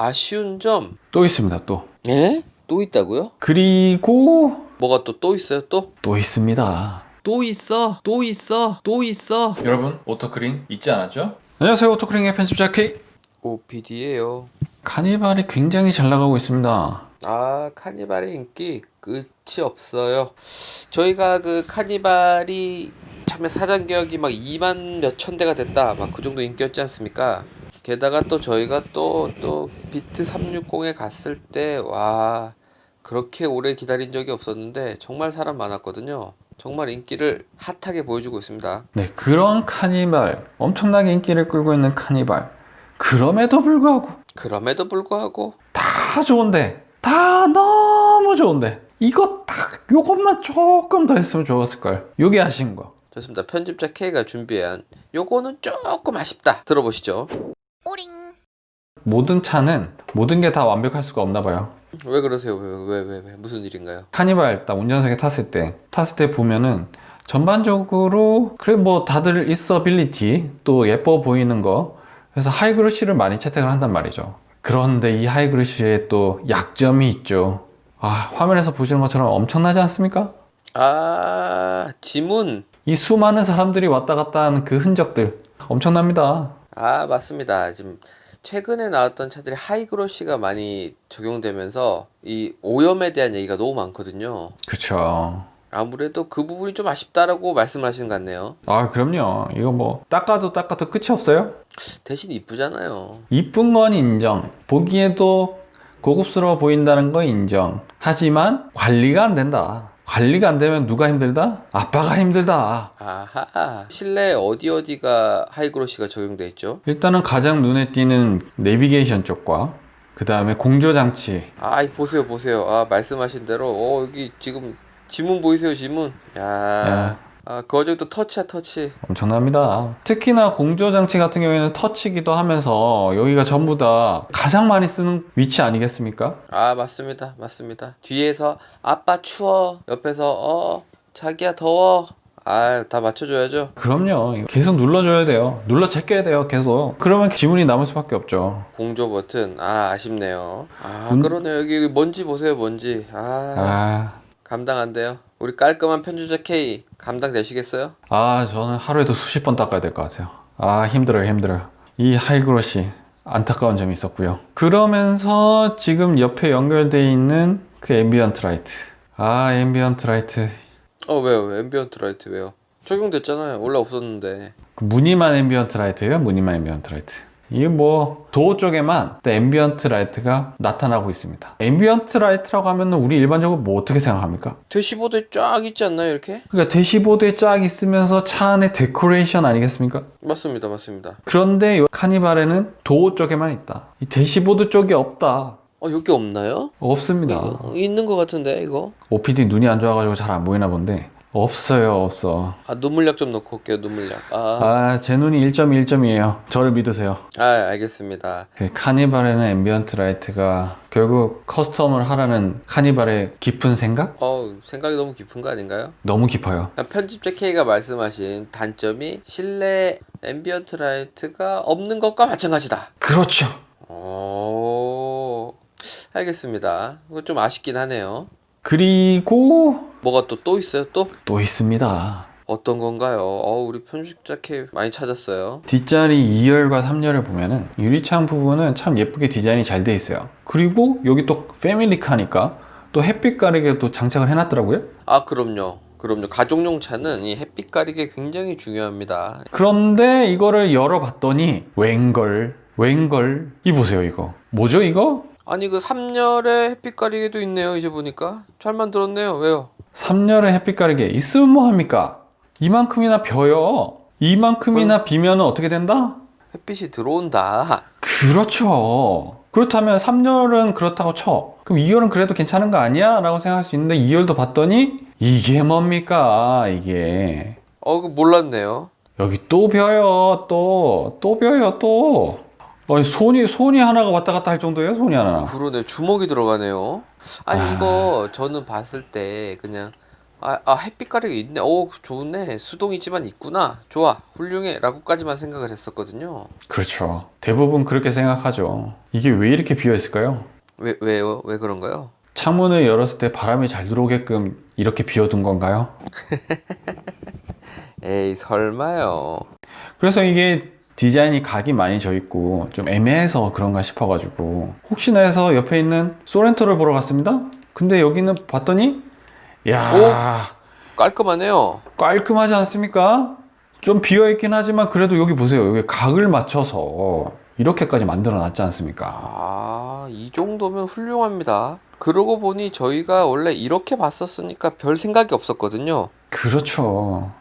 아쉬운 점? 또 있습니다. 또. 예? 또 있다고요? 그리고 뭐가 또 있어요 또? 또 있습니다. 또 있어 또 있어 또 있어. 여러분, 오토크링 잊지 않았죠? 안녕하세요. 오토크링의 편집자 K. OPD예요. 카니발이 굉장히 잘 나가고 있습니다. 아, 카니발의 인기 끝이 없어요. 저희가 그 카니발이 참여 사전 계약이 막 2만 몇천 대가 됐다 막 그 정도 인기였지 않습니까? 게다가 또 저희가 또 비트 360에 갔을 때 와, 그렇게 오래 기다린 적이 없었는데 정말 사람 많았거든요. 정말 인기를 핫하게 보여주고 있습니다. 네, 그런 카니발, 엄청나게 인기를 끌고 있는 카니발. 그럼에도 불구하고 다 좋은데, 다 너무 좋은데, 이거 딱 요것만 조금 더 했으면 좋았을걸. 요게 아쉬운 거. 좋습니다. 편집자 K가 준비한 요거는 조금 아쉽다. 들어보시죠. 모든 차는 모든 게 다 완벽할 수가 없나 봐요. 왜 그러세요? 왜 무슨 일인가요? 카니발 딱 운전석에 탔을 때 보면은 전반적으로 그래 뭐 다들 있어빌리티 또 예뻐 보이는 거 그래서 하이그로시를 많이 채택을 한단 말이죠. 그런데 이 하이그로시에 또 약점이 있죠. 아, 화면에서 보시는 것처럼 엄청나지 않습니까? 아, 지문. 이 수많은 사람들이 왔다 갔다 하는 그 흔적들 엄청납니다. 아, 맞습니다. 지금 최근에 나왔던 차들이 하이그로시가 많이 적용되면서 이 오염에 대한 얘기가 너무 많거든요. 그쵸. 아무래도 그 부분이 좀 아쉽다라고 말씀하시는 것 같네요. 아, 그럼요. 이거 뭐 닦아도 끝이 없어요. 대신 이쁘잖아요. 이쁜 건 인정. 보기에도 고급스러워 보인다는 거 인정. 하지만 관리가 안 된다. 관리가 안 되면 누가 힘들다? 아빠가 힘들다. 아하. 실내 어디가 하이그로시가 적용돼 있죠? 일단은 가장 눈에 띄는 내비게이션 쪽과 그 다음에 공조장치. 아, 보세요. 아, 말씀하신 대로 여기 지금 지문 보이세요, 지문? 야. 아, 그 와중에 또 터치야, 터치. 엄청납니다. 특히나 공조장치 같은 경우에는 터치기도 하면서 여기가 전부 다 가장 많이 쓰는 위치 아니겠습니까? 아, 맞습니다. 뒤에서 아빠 추워, 옆에서 자기야 더워. 아, 다 맞춰줘야죠. 그럼요. 이거 계속 눌러줘야 돼요. 눌러 제껴야 돼요. 계속. 그러면 지문이 남을 수밖에 없죠. 공조 버튼. 아, 아쉽네요. 아, 음. 그러네요. 여기 먼지 보세요, 먼지. 감당 안 돼요. 우리 깔끔한 편집자 K 감당되시겠어요? 저는 하루에도 수십 번 닦아야 될 것 같아요. 힘들어요. 이 하이그로시 안타까운 점이 있었고요. 그러면서 지금 옆에 연결되어 있는 그 앰비언트 라이트. 앰비언트 라이트. 왜요? 앰비언트 라이트 왜요? 적용됐잖아요. 원래 없었는데. 그 무늬만 앰비언트 라이트예요. 무늬만 앰비언트 라이트. 이게 뭐 도어 쪽에만 앰비언트 라이트가 나타나고 있습니다. 앰비언트 라이트라고 하면 우리 일반적으로 뭐 어떻게 생각합니까? 대시보드에 쫙 있지 않나요, 이렇게? 그러니까 대시보드에 쫙 있으면서 차 안에 데코레이션 아니겠습니까? 맞습니다. 그런데 이 카니발에는 도어 쪽에만 있다. 이 대시보드 쪽에 없다. 여기 없나요? 없습니다. 있는 것 같은데, 이거? OPD 눈이 안 좋아가지고 잘 안 보이나 본데 없어. 눈물약 좀 넣고 올게요, 눈물약. 제 눈이 1.1점이에요. 저를 믿으세요. 알겠습니다. 그 카니발에는 앰비언트 라이트가 결국 커스텀을 하라는 카니발의 깊은 생각? 생각이 너무 깊은 거 아닌가요? 너무 깊어요. 편집자 K가 말씀하신 단점이 실내 앰비언트 라이트가 없는 것과 마찬가지다. 그렇죠. 알겠습니다. 이거 좀 아쉽긴 하네요. 그리고 뭐가 또 있어요, 또? 또 있습니다. 어떤 건가요? 우리 편집자 K 많이 찾았어요. 뒷자리 2열과 3열을 보면은 유리창 부분은 참 예쁘게 디자인이 잘 돼 있어요. 그리고 여기 또 패밀리카니까 또 햇빛 가리개 또 장착을 해놨더라고요. 그럼요. 가족용 차는 이 햇빛 가리개 굉장히 중요합니다. 그런데 이거를 열어봤더니 웬걸 이 보세요. 이거 뭐죠 이거? 아니, 그 3열에 햇빛 가리개도 있네요. 이제 보니까 잘 만들었네요. 왜요? 3열에 햇빛 가리개 있으면 뭐합니까? 이만큼이나 벼요. 이만큼이나 비면 어떻게 된다? 햇빛이 들어온다. 그렇죠. 그렇다면 3열은 그렇다고 쳐. 그럼 2열은 그래도 괜찮은 거 아니야? 라고 생각할 수 있는데 2열도 봤더니 이게 뭡니까? 이게 그거 몰랐네요. 여기 또 벼요. 또 벼요. 또 아니, 손이 하나가 왔다 갔다 할 정도예요. 손이 하나. 그러네. 주먹이 들어가네요. 이거 저는 봤을 때 그냥 햇빛 가리가 있네. 오, 좋네. 수동이지만 있구나. 좋아. 훌륭해. 라고까지만 생각을 했었거든요. 그렇죠. 대부분 그렇게 생각하죠. 이게 왜 이렇게 비어 있을까요? 왜요? 왜 그런가요? 창문을 열었을 때 바람이 잘 들어오게끔 이렇게 비워둔 건가요? 에이, 설마요. 그래서 이게 디자인이 각이 많이 져 있고 좀 애매해서 그런가 싶어가지고 혹시나 해서 옆에 있는 소렌토를 보러 갔습니다. 근데 여기는 봤더니 야 깔끔하네요. 깔끔하지 않습니까? 좀 비어있긴 하지만 그래도 여기 보세요. 여기 각을 맞춰서 이렇게까지 만들어 놨지 않습니까? 이 정도면 훌륭합니다. 그러고 보니 저희가 원래 이렇게 봤었으니까 별 생각이 없었거든요. 그렇죠.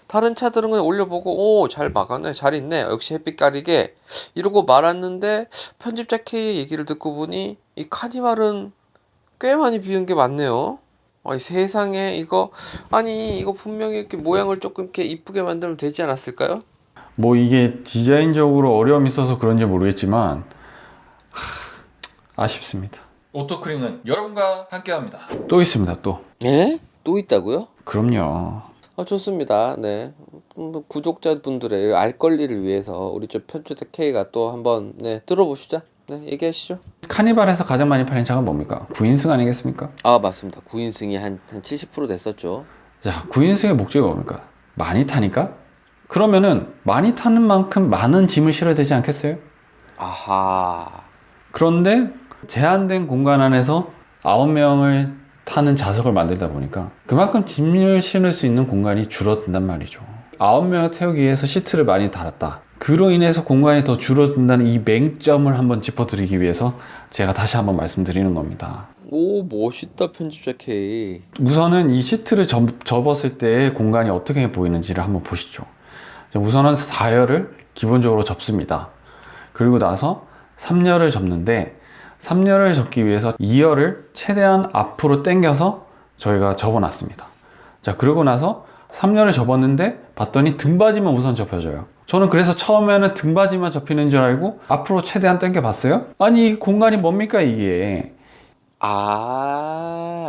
다른 차들은 그냥 올려보고, 오, 잘 막아내, 잘 있네. 역시 햇빛 가리게. 이러고 말았는데, 편집자 K의 얘기를 듣고 보니, 이 카니발은 꽤 많이 비운 게 많네요. 아니, 세상에, 이거 분명히 이렇게 모양을 조금 이렇게 이쁘게 만들면 되지 않았을까요? 뭐 이게 디자인적으로 어려움이 있어서 그런지 모르겠지만 아쉽습니다. 오토크링은 여러분과 함께합니다. 또 있습니다. 또. 예? 또 있다고요? 그럼요. 좋습니다. 네. 구독자분들의 알 권리를 위해서 우리 좀 편집자 K가 또 한번, 네, 들어보시죠. 네, 얘기하시죠. 카니발에서 가장 많이 팔린 차가 뭡니까? 9인승 아니겠습니까? 맞습니다. 9인승이 한 70% 됐었죠. 자, 9인승의 목적이 뭡니까? 많이 타니까? 그러면은 많이 타는 만큼 많은 짐을 실어야 되지 않겠어요? 아하. 그런데 제한된 공간 안에서 9명을 타는 좌석을 만들다 보니까 그만큼 짐을 실을 수 있는 공간이 줄어든단 말이죠. 9명을 태우기 위해서 시트를 많이 달았다. 그로 인해서 공간이 더 줄어든다는 이 맹점을 한번 짚어드리기 위해서 제가 다시 한번 말씀드리는 겁니다. 오, 멋있다, 편집자 K. 우선은 이 시트를 접었을 때 공간이 어떻게 보이는지를 한번 보시죠. 우선은 4열을 기본적으로 접습니다. 그리고 나서 3열을 접는데 3열을 접기 위해서 2열을 최대한 앞으로 당겨서 저희가 접어놨습니다. 자, 그러고 나서 3열을 접었는데 봤더니 등받이만 우선 접혀져요. 저는 그래서 처음에는 등받이만 접히는 줄 알고 앞으로 최대한 당겨 봤어요. 아니, 이 공간이 뭡니까 이게?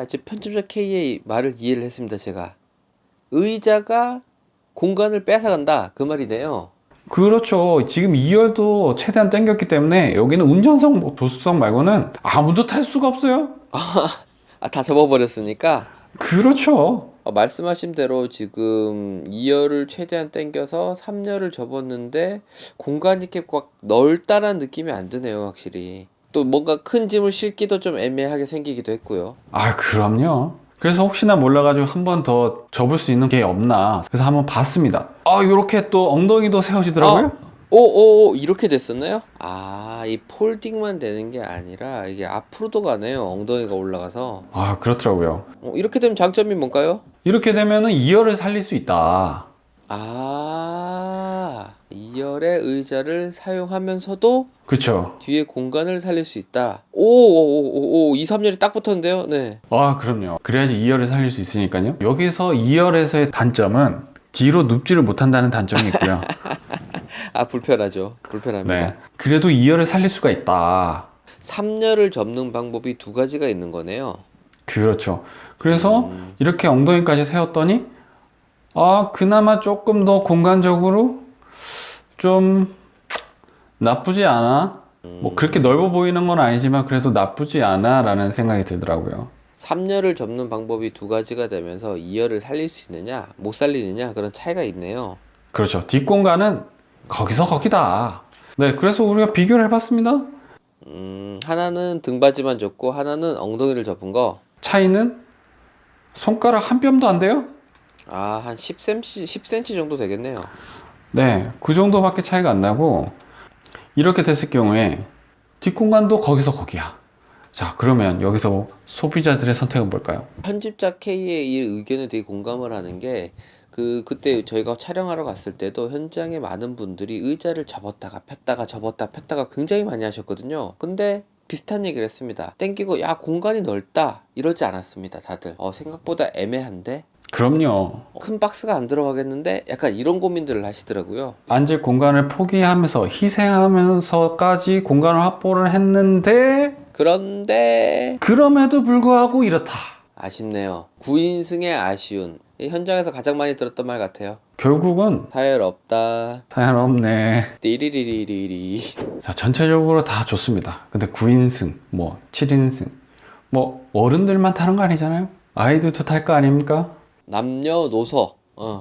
이제 편집자 K의 말을 이해를 했습니다, 제가. 의자가 공간을 뺏어간다, 그 말이네요. 그렇죠. 지금 2열도 최대한 당겼기 때문에 여기는 운전석, 조수석 말고는 아무도 탈 수가 없어요. 다 접어버렸으니까. 그렇죠. 말씀하신 대로 지금 2열을 최대한 당겨서 3열을 접었는데 공간이 이렇게 꽉 넓다란 느낌이 안 드네요, 확실히. 또 뭔가 큰 짐을 싣기도 좀 애매하게 생기기도 했고요. 그럼요. 그래서 혹시나 몰라가지고 한 번 더 접을 수 있는 게 없나. 그래서 한번 봤습니다. 요렇게 또 엉덩이도 세워지더라고요. 이렇게 됐었나요? 이 폴딩만 되는 게 아니라 이게 앞으로도 가네요. 엉덩이가 올라가서. 그렇더라고요. 이렇게 되면 장점이 뭔가요? 이렇게 되면은 2열을 살릴 수 있다. 2열의 의자를 사용하면서도 그렇죠. 뒤에 공간을 살릴 수 있다. 2, 3열이 딱 붙었는데요. 네. 그럼요. 그래야지 2열을 살릴 수 있으니까요. 여기서 2열에서의 단점은 뒤로 눕지를 못한다는 단점이 있고요. 불편하죠. 불편합니다. 네. 그래도 2열을 살릴 수가 있다. 3열을 접는 방법이 두 가지가 있는 거네요. 그렇죠. 그래서 이렇게 엉덩이까지 세웠더니 그나마 조금 더 공간적으로 좀 나쁘지 않아. 뭐 그렇게 넓어 보이는 건 아니지만 그래도 나쁘지 않아 라는 생각이 들더라고요. 3열을 접는 방법이 두 가지가 되면서 2열을 살릴 수 있느냐 못 살리느냐 그런 차이가 있네요. 그렇죠. 뒷공간은 거기서 거기다. 네, 그래서 우리가 비교를 해봤습니다. 하나는 등받이만 접고 하나는 엉덩이를 접은 거. 차이는 손가락 한 뼘도 안 돼요? 한 10cm 정도 되겠네요. 네, 그 정도밖에 차이가 안 나고 이렇게 됐을 경우에 뒷공간도 거기서 거기야. 자, 그러면 여기서 소비자들의 선택은 뭘까요? 편집자 K의 이 의견에 되게 공감을 하는 게 그때 저희가 촬영하러 갔을 때도 현장에 많은 분들이 의자를 접었다가 폈다가 접었다 폈다가 굉장히 많이 하셨거든요. 근데 비슷한 얘기를 했습니다. 땡기고 야 공간이 넓다 이러지 않았습니다. 다들 생각보다 애매한데 그럼요. 큰 박스가 안 들어가겠는데 약간 이런 고민들을 하시더라고요. 앉을 공간을 포기하면서 희생하면서까지 공간을 확보를 했는데 그런데 그럼에도 불구하고 이렇다. 아쉽네요. 9인승의 아쉬운. 이 현장에서 가장 많이 들었던 말 같아요. 결국은 타일 없다. 사연 없네. 띠리리리리리. 자, 전체적으로 다 좋습니다. 근데 9인승, 뭐 7인승, 뭐 어른들만 타는 거 아니잖아요? 아이들도 탈 거 아닙니까? 남녀노소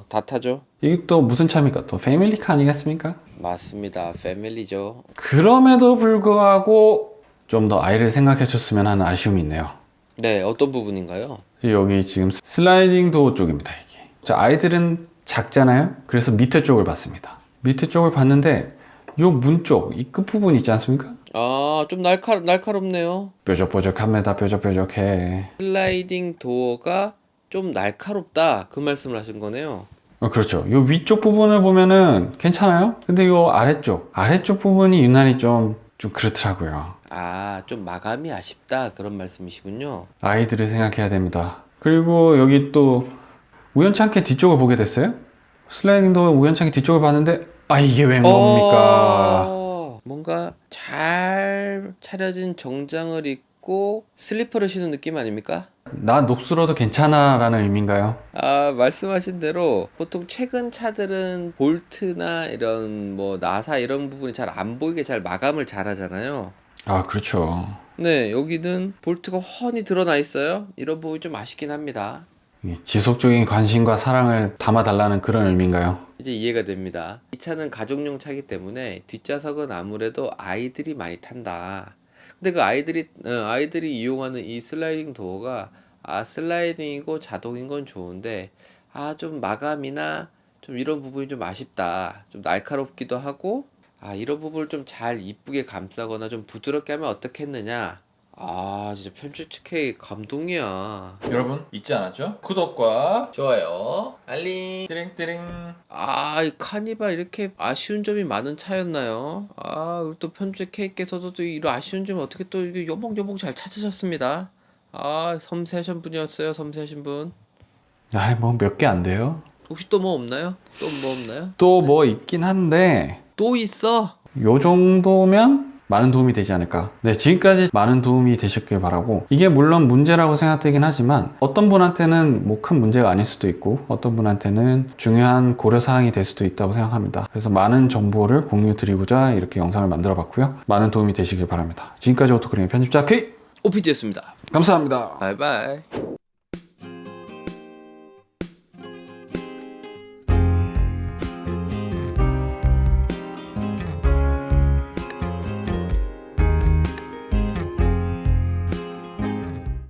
다 타죠. 이게 또 무슨 차입니까? 또 패밀리카 아니겠습니까? 맞습니다. 패밀리죠. 그럼에도 불구하고 좀 더 아이를 생각해 줬으면 하는 아쉬움이 있네요. 네, 어떤 부분인가요? 여기 지금 슬라이딩 도어 쪽입니다. 이게. 자, 아이들은 작잖아요. 그래서 밑에 쪽을 봤습니다. 밑에 쪽을 봤는데 요 문 쪽, 이 끝부분 있지 않습니까? 아, 좀 날카롭네요. 뾰족뾰족합니다. 뾰족뾰족해. 슬라이딩 도어가 좀 날카롭다. 그 말씀을 하신 거네요. 그렇죠. 요 위쪽 부분을 보면은 괜찮아요. 근데 요 아래쪽 부분이 유난히 좀 그렇더라고요. 아, 좀 마감이 아쉽다. 그런 말씀이시군요. 아이들을 생각해야 됩니다. 그리고 여기 또 우연찮게 뒤쪽을 보게 됐어요. 슬라이딩도 우연찮게 뒤쪽을 봤는데 이게 웬 겁니까? 뭔가 잘 차려진 정장을 입고 슬리퍼를 신은 느낌 아닙니까? 나 녹슬어도 괜찮아 라는 의미인가요? 아, 말씀하신 대로 보통 최근 차들은 볼트나 이런 뭐 나사 이런 부분이 잘 안 보이게 잘 마감을 잘 하잖아요. 그렇죠. 네, 여기는 볼트가 훤히 드러나 있어요. 이런 부분이 좀 아쉽긴 합니다. 이게 지속적인 관심과 사랑을 담아달라는 그런 의미인가요? 이제 이해가 됩니다. 이 차는 가족용 차기 때문에 뒷좌석은 아무래도 아이들이 많이 탄다. 근데 그 아이들이 이용하는 이 슬라이딩 도어가 슬라이딩이고 자동인 건 좋은데 좀 마감이나 좀 이런 부분이 좀 아쉽다. 좀 날카롭기도 하고 이런 부분을 좀 잘 이쁘게 감싸거나 좀 부드럽게 하면 어떻겠느냐. 진짜 편집 특혜 감동이야. 여러분 잊지 않았죠? 구독과 좋아요. 알림. 띠링띠링. 이 카니발 이렇게 아쉬운 점이 많은 차였나요? 그리고 또 편집 K께서도 또 이런 아쉬운 점 어떻게 또 이게 요목요목 잘 찾으셨습니다. 섬세하신 분이었어요. 섬세하신 분. 뭐 몇 개 안 돼요. 혹시 또 뭐 없나요? 또 뭐 없나요? 또 뭐 있긴 한데 또 있어? 요 정도면 많은 도움이 되지 않을까. 네, 지금까지 많은 도움이 되셨길 바라고. 이게 물론 문제라고 생각되긴 하지만 어떤 분한테는 뭐 큰 문제가 아닐 수도 있고 어떤 분한테는 중요한 고려사항이 될 수도 있다고 생각합니다. 그래서 많은 정보를 공유 드리고자 이렇게 영상을 만들어 봤고요. 많은 도움이 되시길 바랍니다. 지금까지 오토크림의 편집자 K OPD였습니다. 감사합니다. 바이바이.